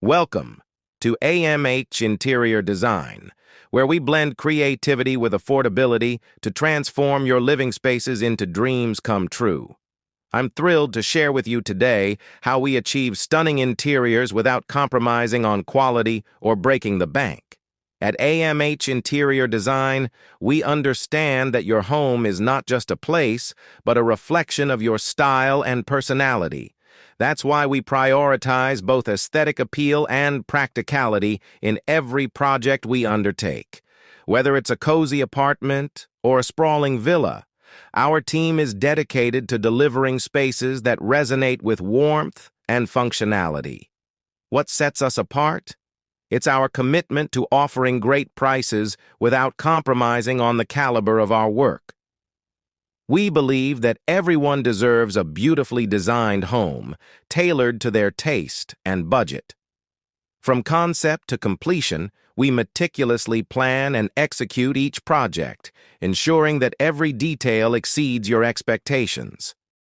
Welcome to AMH Interior Design, where we blend creativity with affordability to transform your living spaces into dreams come true. I'm thrilled to share with you today how we achieve stunning interiors without compromising on quality or breaking the bank. At AMH Interior Design, we understand that your home is not just a place, but a reflection of your style and personality. That's why we prioritize both aesthetic appeal and practicality in every project we undertake. Whether it's a cozy apartment or a sprawling villa, our team is dedicated to delivering spaces that resonate with warmth and functionality. What sets us apart? It's our commitment to offering great prices without compromising on the caliber of our work. We believe that everyone deserves a beautifully designed home, tailored to their taste and budget. From concept to completion, we meticulously plan and execute each project, ensuring that every detail exceeds your expectations.